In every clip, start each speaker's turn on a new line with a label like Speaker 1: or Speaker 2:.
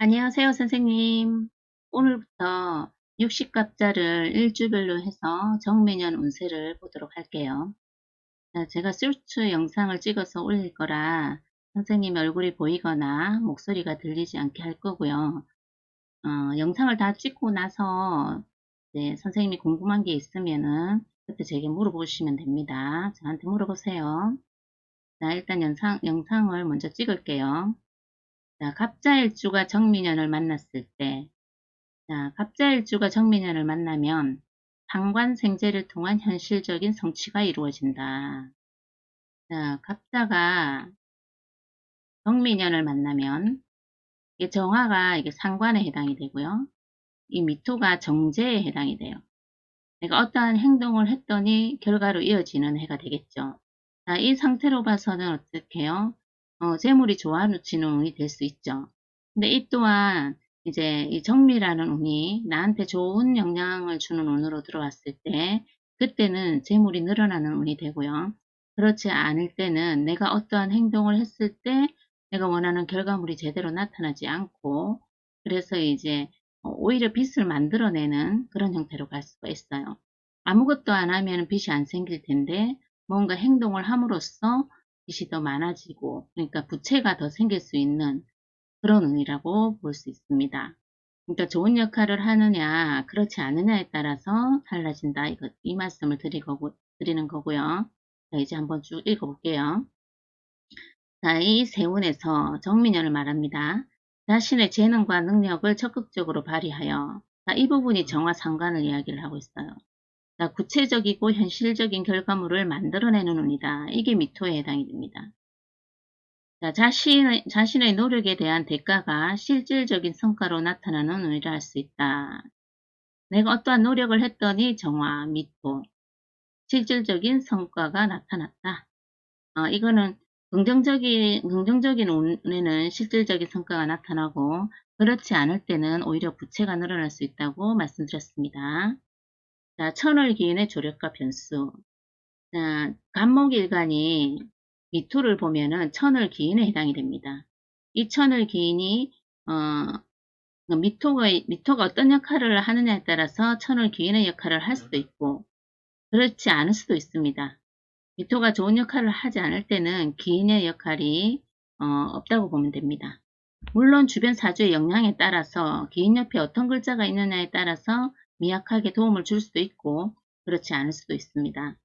Speaker 1: 안녕하세요, 선생님. 오늘부터 육식갑자를 일주별로 해서 정매년 운세를 보도록 할게요. 자, 제가 쇼츠 영상을 찍어서 올릴 거라 선생님 얼굴이 보이거나 목소리가 들리지 않게 할 거고요. 영상을 다 찍고 나서 선생님이 궁금한 게 있으면은 그때 제게 물어보시면 됩니다. 저한테 물어보세요. 자, 일단 영상을 먼저 찍을게요. 자, 갑자일주가 정민년을 만났을 때, 자, 갑자일주가 정민년을 만나면 상관생재를 통한 현실적인 성취가 이루어진다. 자, 갑자가 정민년을 만나면 이게 정화가 이게 상관에 해당이 되고요. 이 미토가 정제에 해당이 돼요. 내가 어떠한 행동을 했더니 결과로 이어지는 해가 되겠죠. 자, 이 상태로 봐서는 어떻게 해요? 재물이 좋아지는 운이 될 수 있죠. 근데 이 또한 이제 이 정미라는 운이 나한테 좋은 영향을 주는 운으로 들어왔을 때 그때는 재물이 늘어나는 운이 되고요. 그렇지 않을 때는 내가 어떠한 행동을 했을 때 내가 원하는 결과물이 제대로 나타나지 않고 그래서 이제 오히려 빚을 만들어내는 그런 형태로 갈 수가 있어요. 아무것도 안 하면 빚이 안 생길 텐데 뭔가 행동을 함으로써 빚이 더 많아지고 그러니까 부채가 더 생길 수 있는 그런 운이라고 볼 수 있습니다. 그러니까 좋은 역할을 하느냐 그렇지 않느냐에 따라서 달라진다. 이 말씀을 드리는 거고요. 자, 이제 한번 쭉 읽어볼게요. 자, 이 세운에서 정민연을 말합니다. 자신의 재능과 능력을 적극적으로 발휘하여 자, 이 부분이 정화 상관을 이야기를 하고 있어요. 자, 구체적이고 현실적인 결과물을 만들어내는 운이다. 이게 미토에 해당이 됩니다. 자, 자신의 노력에 대한 대가가 실질적인 성과로 나타나는 운이라 할 수 있다. 내가 어떠한 노력을 했더니 정화, 미토, 실질적인 성과가 나타났다. 이거는 긍정적인 운에는 실질적인 성과가 나타나고 그렇지 않을 때는 오히려 부채가 늘어날 수 있다고 말씀드렸습니다. 자, 천월기인의 조력과 변수. 자, 간목일간이 미토를 보면은 천월기인에 해당이 됩니다. 이 천월기인이 미토가 어떤 역할을 하느냐에 따라서 천월기인의 역할을 할 수도 있고 그렇지 않을 수도 있습니다. 미토가 좋은 역할을 하지 않을 때는 기인의 역할이 없다고 보면 됩니다. 물론 주변 사주의 영향에 따라서 기인 옆에 어떤 글자가 있느냐에 따라서 미약하게 도움을 줄 수도 있고 그렇지 않을 수도 있습니다.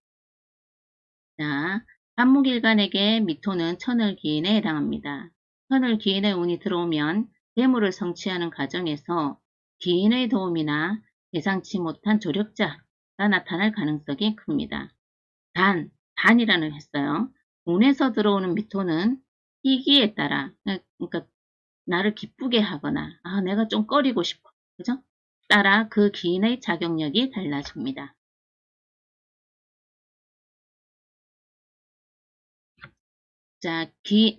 Speaker 1: 자, 간목일간에게 미토는 천을기인에 해당합니다. 천을기인의 운이 들어오면 재물을 성취하는 과정에서 기인의 도움이나 예상치 못한 조력자가 나타날 가능성이 큽니다. 단이라는 했어요. 운에서 들어오는 미토는 희기에 따라, 그러니까 나를 기쁘게 하거나, 내가 좀 꺼리고 싶어. 그죠? 따라 그 기인의 작용력이 달라집니다. 자,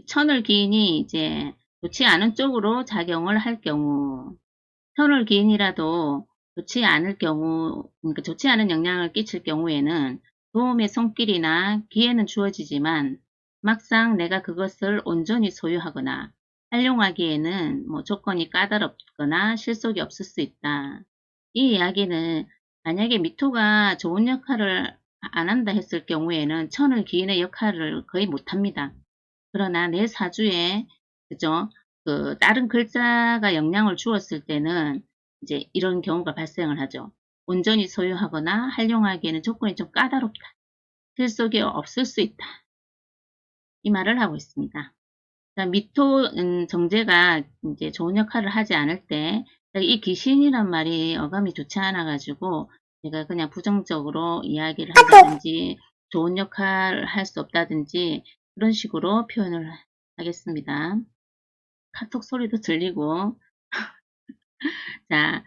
Speaker 1: 천을 기인이 이제 좋지 않은 쪽으로 작용을 할 경우, 천을 기인이라도 좋지 않을 경우, 그러니까 좋지 않은 영향을 끼칠 경우에는 도움의 손길이나 기회는 주어지지만 막상 내가 그것을 온전히 소유하거나 활용하기에는 조건이 까다롭거나 실속이 없을 수 있다. 이 이야기는 만약에 미토가 좋은 역할을 안 한다 했을 경우에는 천을 기인의 역할을 거의 못합니다. 그러나 내 사주에 그죠? 다른 글자가 영향을 주었을 때는 이제 이런 경우가 발생을 하죠. 온전히 소유하거나 활용하기에는 조건이 좀 까다롭다. 실속이 없을 수 있다. 이 말을 하고 있습니다. 자, 미토 정제가 이제 좋은 역할을 하지 않을 때 이 귀신이란 말이 어감이 좋지 않아 가지고 제가 그냥 부정적으로 이야기를 한다든지 좋은 역할을 할 수 없다든지 그런 식으로 표현을 하겠습니다. 카톡 소리도 들리고 자,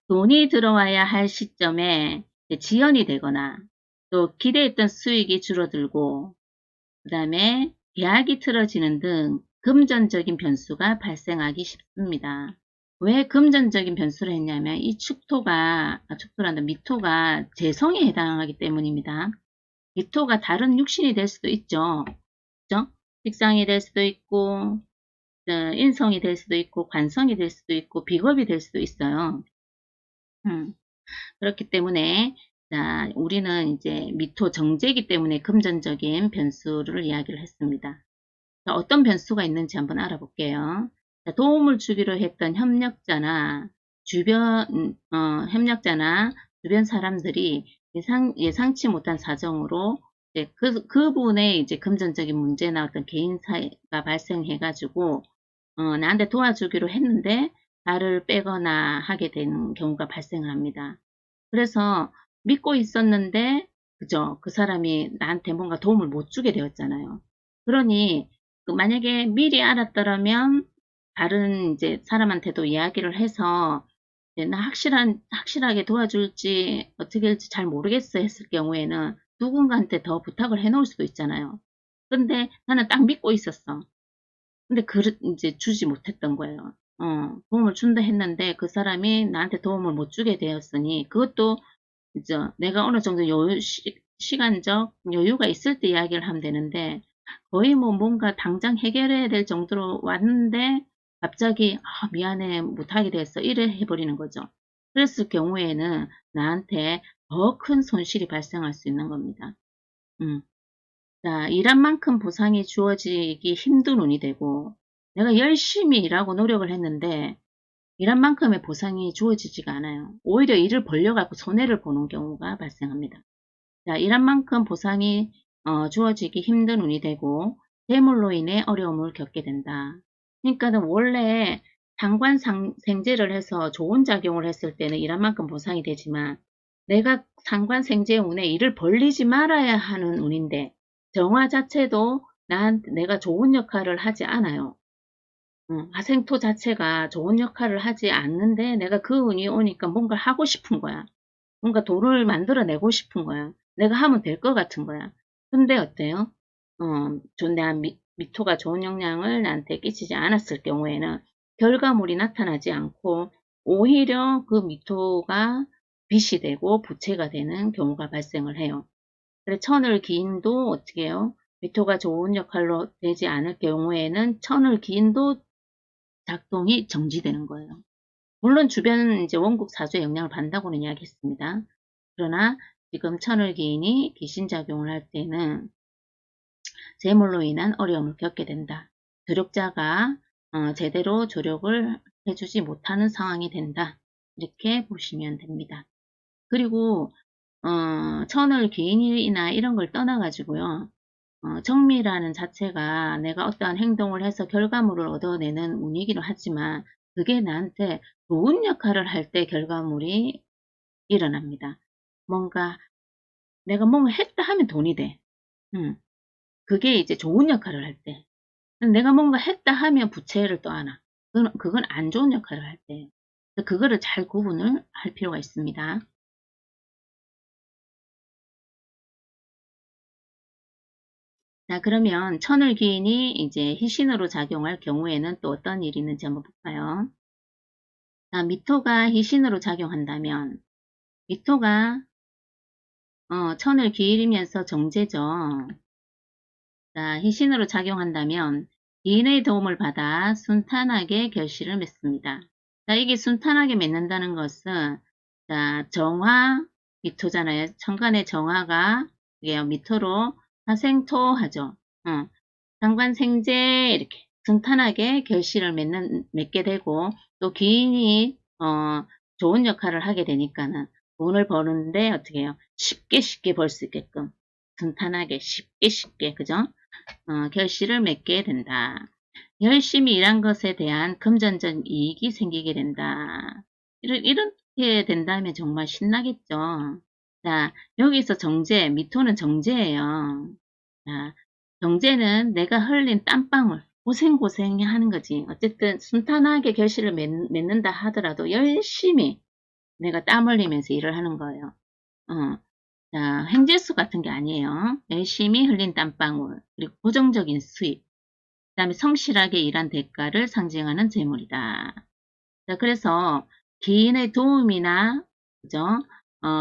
Speaker 1: 돈이 들어와야 할 시점에 지연이 되거나 또 기대했던 수익이 줄어들고 그 다음에 계약이 틀어지는 등 금전적인 변수가 발생하기 쉽습니다. 왜 금전적인 변수를 했냐면 이 축토란다 미토가 재성에 해당하기 때문입니다. 미토가 다른 육신이 될 수도 있죠. 그죠? 식상이 될 수도 있고 인성이 될 수도 있고, 관성이 될 수도 있고, 비겁이 될 수도 있어요. 그렇기 때문에, 자, 우리는 이제 미토 정제이기 때문에 금전적인 변수를 이야기를 했습니다. 자, 어떤 변수가 있는지 한번 알아볼게요. 자, 도움을 주기로 했던 협력자나 주변 사람들이 예상치 못한 사정으로 이제 그분의 이제 금전적인 문제나 어떤 개인사가 발생해가지고 나한테 도와주기로 했는데 나를 빼거나 하게 되는 경우가 발생을 합니다. 그래서 믿고 있었는데, 그죠? 그 사람이 나한테 뭔가 도움을 못 주게 되었잖아요. 그러니, 만약에 미리 알았더라면, 다른 이제 사람한테도 이야기를 해서, 이제 나 확실하게 도와줄지, 어떻게 할지 잘 모르겠어 했을 경우에는 누군가한테 더 부탁을 해 놓을 수도 있잖아요. 근데 나는 딱 믿고 있었어. 근데 이제 주지 못했던 거예요. 도움을 준다 했는데 그 사람이 나한테 도움을 못 주게 되었으니 그것도 이제 내가 어느 정도 시간적 여유가 있을 때 이야기를 하면 되는데 거의 뭐 뭔가 당장 해결해야 될 정도로 왔는데 갑자기 미안해 못하게 됐어 이래 해버리는 거죠. 그랬을 경우에는 나한테 더 큰 손실이 발생할 수 있는 겁니다. 음. 자, 일한 만큼 보상이 주어지기 힘든 운이 되고 내가 열심히 일하고 노력을 했는데 일한 만큼의 보상이 주어지지가 않아요. 오히려 일을 벌려갖고 손해를 보는 경우가 발생합니다. 자, 일한 만큼 보상이 주어지기 힘든 운이 되고 재물로 인해 어려움을 겪게 된다. 그러니까는 원래 상관생제를 해서 좋은 작용을 했을 때는 일한 만큼 보상이 되지만 내가 상관생제 운에 일을 벌리지 말아야 하는 운인데 정화 자체도 내가 좋은 역할을 하지 않아요. 화생토 자체가 좋은 역할을 하지 않는데 내가 그 운이 오니까 뭔가 하고 싶은 거야. 뭔가 돈을 만들어내고 싶은 거야. 내가 하면 될 것 같은 거야. 근데 어때요? 내가 미토가 좋은 영향을 나한테 끼치지 않았을 경우에는 결과물이 나타나지 않고 오히려 그 미토가 빚이 되고 부채가 되는 경우가 발생을 해요. 그래 천을 기인도 어떻게 해요? 미토가 좋은 역할로 되지 않을 경우에는 천을 기인도 작동이 정지되는 거예요. 물론 주변 이제 원국 사주의 영향을 받는다고는 이야기했습니다. 그러나 지금 천을기인이 귀신작용을 할 때는 재물로 인한 어려움을 겪게 된다. 조력자가 제대로 조력을 해주지 못하는 상황이 된다. 이렇게 보시면 됩니다. 그리고 천을귀인이나 이런 걸 떠나가지고요. 정미라는 자체가 내가 어떠한 행동을 해서 결과물을 얻어내는 운이기도 하지만 그게 나한테 좋은 역할을 할 때 결과물이 일어납니다. 내가 뭔가 했다 하면 돈이 돼. 그게 이제 좋은 역할을 할 때. 내가 뭔가 했다 하면 부채를 떠안아. 그건 안 좋은 역할을 할 때. 그거를 잘 구분을 할 필요가 있습니다. 자, 그러면 천을기인이 이제 희신으로 작용할 경우에는 또 어떤 일이 있는지 한번 볼까요? 자, 미토가 희신으로 작용한다면, 미토가 천을 기일이면서 정제죠. 자, 희신으로 작용한다면 기인의 도움을 받아 순탄하게 결실을 맺습니다. 자, 이게 순탄하게 맺는다는 것은 자, 정화 미토잖아요. 천간의 정화가 이게 미토로 화생토하죠. 상관생제 이렇게 순탄하게 결실을 맺게 되고 또 기인이 좋은 역할을 하게 되니까는 돈을 버는데 어떻게 해요? 쉽게 벌 수 있게끔 순탄하게 쉽게 그죠? 결실을 맺게 된다. 열심히 일한 것에 대한 금전적 이익이 생기게 된다. 이렇게 된다면 정말 신나겠죠. 자, 여기서 정제, 미토는 정제예요. 자, 정제는 내가 흘린 땀방울, 고생 하는 거지. 어쨌든 순탄하게 결실을 맺는다 하더라도 열심히 내가 땀 흘리면서 일을 하는 거예요. 자, 횡재수 같은 게 아니에요. 열심히 흘린 땀방울, 그리고 고정적인 수입, 그 다음에 성실하게 일한 대가를 상징하는 재물이다. 자, 그래서 기인의 도움이나, 그죠?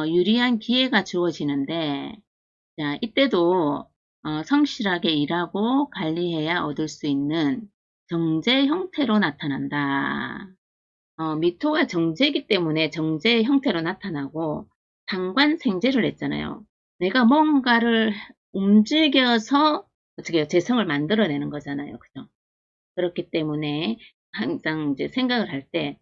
Speaker 1: 유리한 기회가 주어지는데, 자, 이때도 성실하게 일하고 관리해야 얻을 수 있는 정제 형태로 나타난다. 미토가 정제이기 때문에 정제 형태로 나타나고 상관생제를 했잖아요. 내가 뭔가를 움직여서 어떻게 재성을 만들어내는 거잖아요. 그죠? 그렇기 때문에 항상 이제 생각을 할 때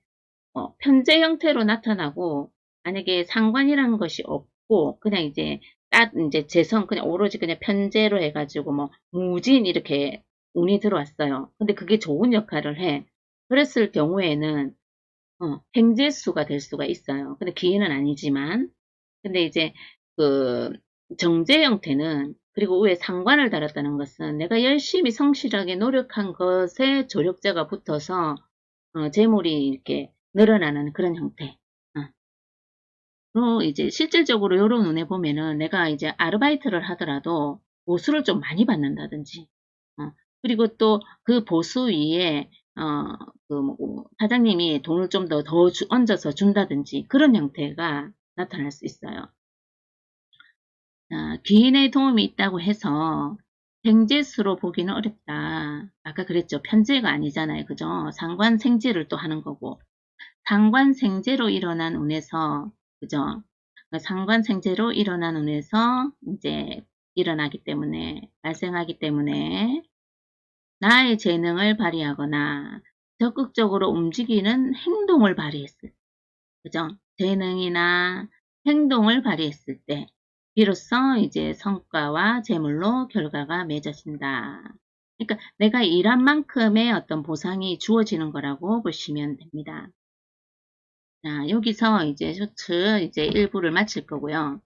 Speaker 1: 편재 형태로 나타나고 만약에 상관이라는 것이 없고 그냥 이제 재성 그냥 오로지 그냥 편재로 해가지고 뭐 무진 이렇게 운이 들어왔어요. 근데 그게 좋은 역할을 해. 그랬을 경우에는 행재수가 될 수가 있어요. 근데 기회는 아니지만 근데 이제 그 정제 형태는 그리고 위에 상관을 달았다는 것은 내가 열심히 성실하게 노력한 것에 조력자가 붙어서 재물이 이렇게 늘어나는 그런 형태. 어. 또 이제 실질적으로 요런 눈에 보면은 내가 이제 아르바이트를 하더라도 보수를 좀 많이 받는다든지, 그리고 또 그 보수 위에, 뭐 사장님이 돈을 좀 더 얹어서 준다든지 그런 형태가 나타날 수 있어요. 귀인의 도움이 있다고 해서 생재수로 보기는 어렵다. 아까 그랬죠. 편재가 아니잖아요. 그죠? 상관생재를 또 하는 거고. 상관생재로 일어난 운에서, 그죠? 상관생재로 일어난 운에서 이제 일어나기 때문에, 발생하기 때문에 나의 재능을 발휘하거나 적극적으로 움직이는 행동을 발휘했을 때, 그죠? 재능이나 행동을 발휘했을 때, 비로소 이제 성과와 재물로 결과가 맺어진다. 그러니까 내가 일한 만큼의 어떤 보상이 주어지는 거라고 보시면 됩니다. 자, 여기서 이제 쇼츠 이제 1부를 마칠 거고요.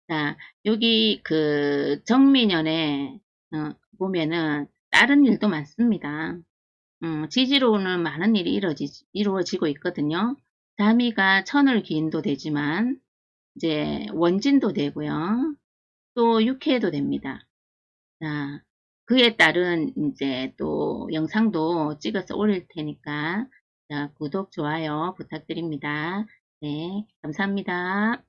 Speaker 1: 자, 여기 그 정미년에 보면은 다른 일도 많습니다. 지지로는 많은 일이 이루어지고 있거든요. 다미가 천을 기인도 되지만 이제 원진도 되고요. 또 육해도 됩니다. 자, 그에 따른 이제 또 영상도 찍어서 올릴 테니까 자, 구독, 좋아요 부탁드립니다. 네, 감사합니다.